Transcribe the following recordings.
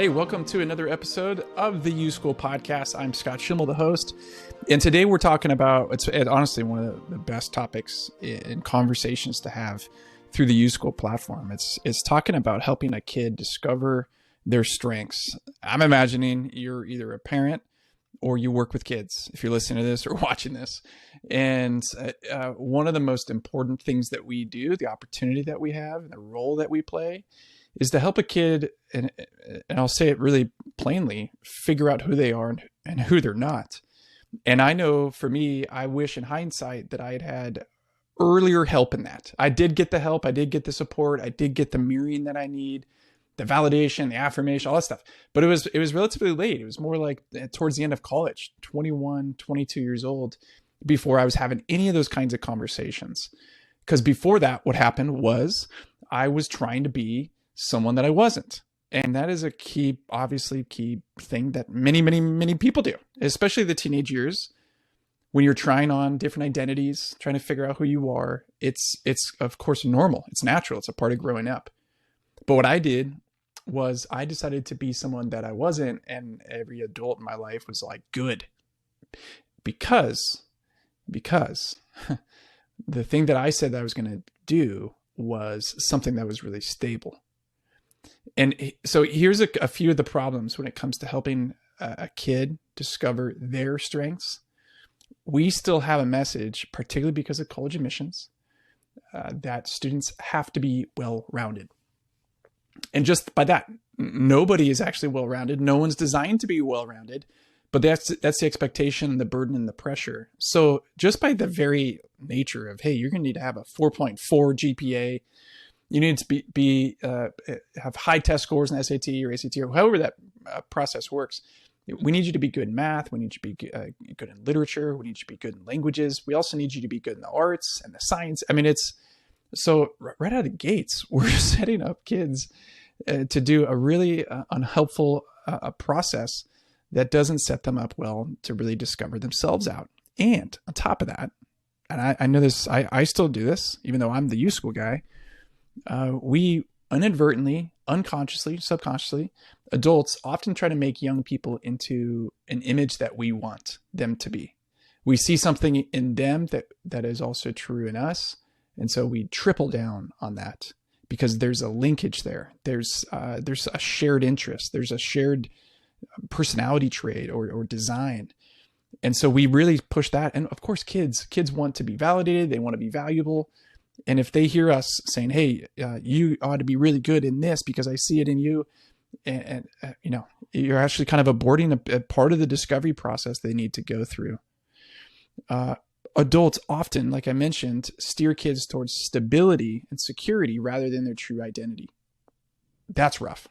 Hey, welcome to another episode of the U School Podcast. I'm Scott Schimmel, the host. And today we're talking about, it's honestly one of the best topics in conversations to have through the U School platform. It's talking about helping a kid discover their strengths. I'm imagining you're either a parent or you work with kids if you're listening to this or watching this. And one of the most important things that we do, the opportunity that we have, and the role that we play is to help a kid, and I'll say it really plainly, figure out who they are and who they're not. And I know for me, I wish in hindsight that I had earlier help in that. I did get the help. I did get the support. I did get the mirroring that I need, the validation, the affirmation, all that stuff. But it was relatively late. It was more like towards the end of college, 21, 22 years old, before I was having any of those kinds of conversations. Because before that, what happened was I was trying to be someone that I wasn't. And that is a obviously key thing that many people do, especially the teenage years when you're trying on different identities, trying to figure out who you are. It's of course normal. It's natural. It's a part of growing up. But what I did was I decided to be someone that I wasn't. And every adult in my life was like, good, because the thing that I said that I was going to do was something that was really stable. And so here's a few of the problems when it comes to helping a kid discover their strengths. We still have a message, particularly because of college admissions, that students have to be well-rounded. And just by that, nobody is actually well-rounded. No one's designed to be well-rounded, but that's the expectation, the burden, and the pressure. So just by the very nature of, hey, you're going to need to have a 4.4 GPA, you need to have high test scores in SAT or ACT or however that process works. We need you to be good in math. We need you to be good in literature. We need you to be good in languages. We also need you to be good in the arts and the science. I mean, it's so right out of the gates, we're setting up kids to do a really unhelpful process that doesn't set them up well to really discover themselves out. And on top of that, and I know this, I still do this, even though I'm the U School guy. We inadvertently, unconsciously, subconsciously, adults often try to make young people into an image that we want them to be. We see something in them that is also true in us. And so we triple down on that because there's a linkage there. There's a shared interest. There's a shared personality trait or design. And so we really push that. And of course, kids want to be validated. They want to be valuable. And if they hear us saying, hey, you ought to be really good in this because I see it in you, and you're actually kind of aborting a part of the discovery process they need to go through. Adults often, like I mentioned, steer kids towards stability and security rather than their true identity. That's rough.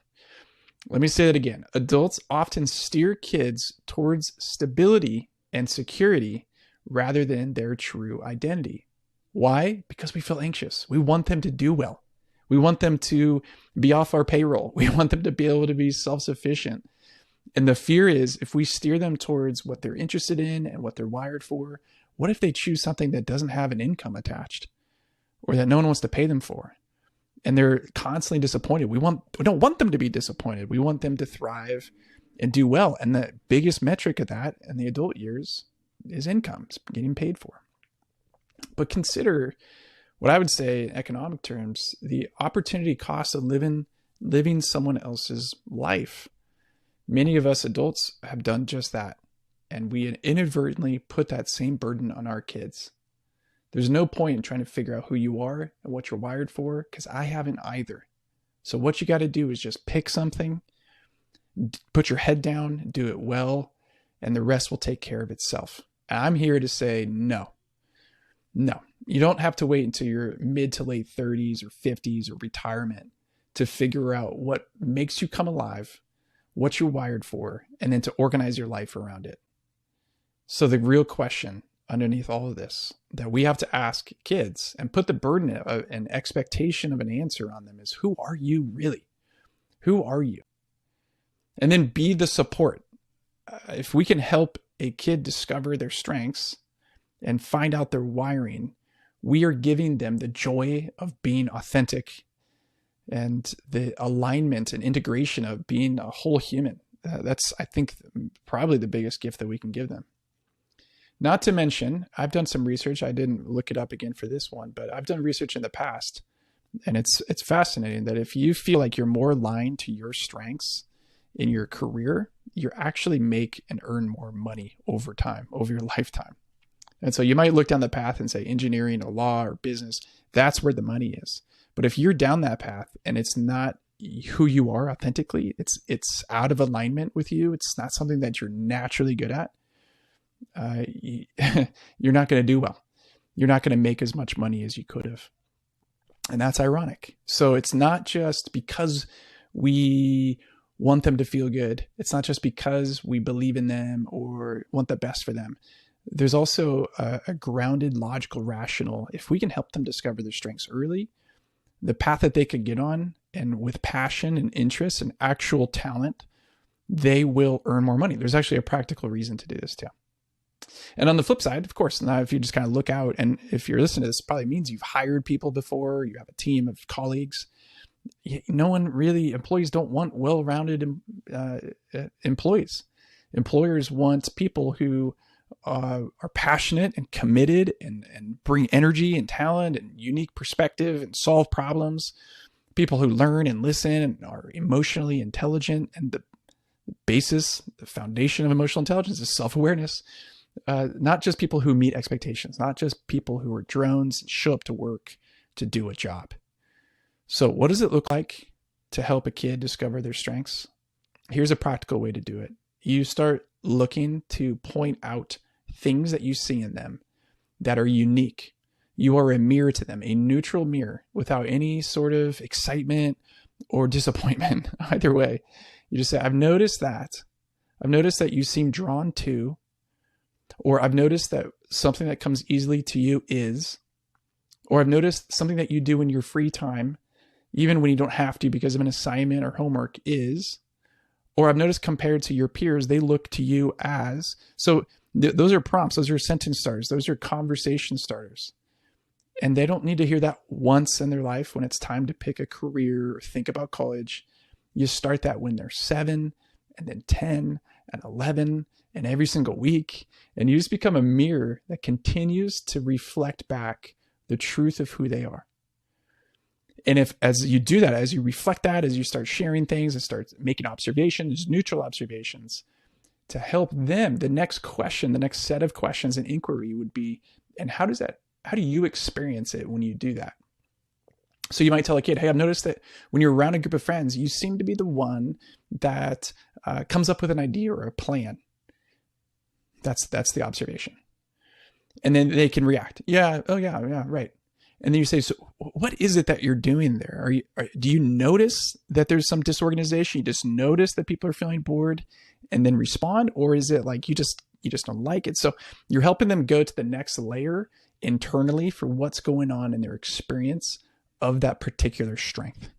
Let me say that again. Adults often steer kids towards stability and security rather than their true identity. Why? Because we feel anxious. We want them to do well. We want them to be off our payroll. We want them to be able to be self-sufficient. And the fear is if we steer them towards what they're interested in and what they're wired for, what if they choose something that doesn't have an income attached or that no one wants to pay them for? And they're constantly disappointed. We don't want them to be disappointed. We want them to thrive and do well. And the biggest metric of that in the adult years is income, getting paid for. But consider what I would say in economic terms, the opportunity cost of living someone else's life. Many of us adults have done just that. And we inadvertently put that same burden on our kids. There's no point in trying to figure out who you are and what you're wired for, because I haven't either. So what you got to do is just pick something, put your head down, do it well, and the rest will take care of itself. And I'm here to say no. No, you don't have to wait until your mid to late 30s or 50s or retirement to figure out what makes you come alive, what you're wired for, and then to organize your life around it. So the real question underneath all of this that we have to ask kids and put the burden of an expectation of an answer on them is, who are you really? Who are you? And then be the support. If we can help a kid discover their strengths and find out their wiring, we are giving them the joy of being authentic and the alignment and integration of being a whole human. That's, I think, probably the biggest gift that we can give them. Not to mention, I've done some research. I didn't look it up again for this one, but I've done research in the past. And it's fascinating that if you feel like you're more aligned to your strengths in your career, you actually make and earn more money over time, over your lifetime. And so you might look down the path and say engineering or law or business, that's where the money is. But if you're down that path and it's not who you are authentically, it's out of alignment with you, it's not something that you're naturally good at, you're not going to do well. You're not going to make as much money as you could have. And that's ironic. So it's not just because we want them to feel good. It's not just because we believe in them or want the best for them. There's also a grounded, logical, rational. If we can help them discover their strengths early, the path that they could get on, and with passion and interest and actual talent, they will earn more money. There's actually a practical reason to do this too. And on the flip side, of course, now if you just kind of look out, and if you're listening to this, it probably means you've hired people before, you have a team of colleagues. Employees don't want well-rounded employees. Employers want people who are passionate and committed and bring energy and talent and unique perspective and solve problems. People who learn and listen and are emotionally intelligent. And the basis, the foundation of emotional intelligence is self-awareness. Not just people who meet expectations, not just people who are drones and show up to work to do a job. So what does it look like to help a kid discover their strengths? Here's a practical way to do it. You start looking to point out things that you see in them that are unique. You are a mirror to them, a neutral mirror without any sort of excitement or disappointment. Either way, you just say, I've noticed that you seem drawn to, or I've noticed that something that comes easily to you is, or I've noticed something that you do in your free time, even when you don't have to because of an assignment or homework is, or I've noticed compared to your peers, they look to you as. So those are prompts. Those are sentence starters. Those are conversation starters. And they don't need to hear that once in their life when it's time to pick a career or think about college. You start that when they're 7 and then 10 and 11 and every single week. And you just become a mirror that continues to reflect back the truth of who they are. And if, as you do that, as you reflect that, as you start sharing things and start making observations, neutral observations, to help them, the next question, the next set of questions and inquiry would be, and how do you experience it when you do that? So you might tell a kid, hey, I've noticed that when you're around a group of friends, you seem to be the one that comes up with an idea or a plan. That's the observation. And then they can react. Yeah. Oh yeah. Yeah. Right. And then you say, so what is it that you're doing there? Do you notice that there's some disorganization? You just notice that people are feeling bored and then respond? Or is it like you just don't like it? So you're helping them go to the next layer internally for what's going on in their experience of that particular strength.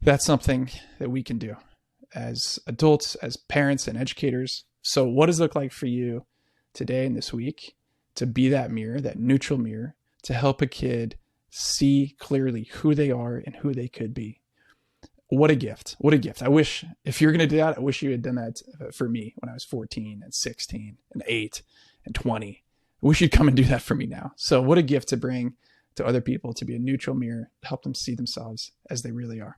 That's something that we can do as adults, as parents and educators. So what does it look like for you today and this week to be that mirror, that neutral mirror, to help a kid see clearly who they are and who they could be? What a gift. What a gift. I wish, if you're going to do that, I wish you had done that for me when I was 14 and 16 and 8 and 20. I wish you'd come and do that for me now. So what a gift to bring to other people, to be a neutral mirror, help them see themselves as they really are.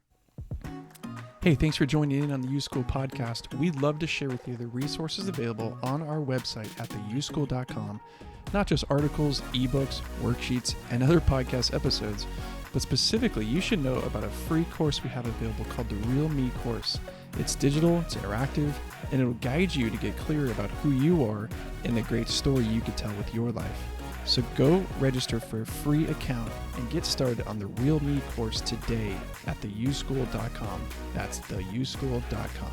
Hey, thanks for joining in on the U-School podcast. We'd love to share with you the resources available on our website at theuschool.com. Not just articles, ebooks, worksheets, and other podcast episodes, but specifically, you should know about a free course we have available called the Real Me course. It's digital, it's interactive, and it'll guide you to get clear about who you are and the great story you could tell with your life. So go register for a free account and get started on the Real Me course today at theuschool.com. That's theuschool.com.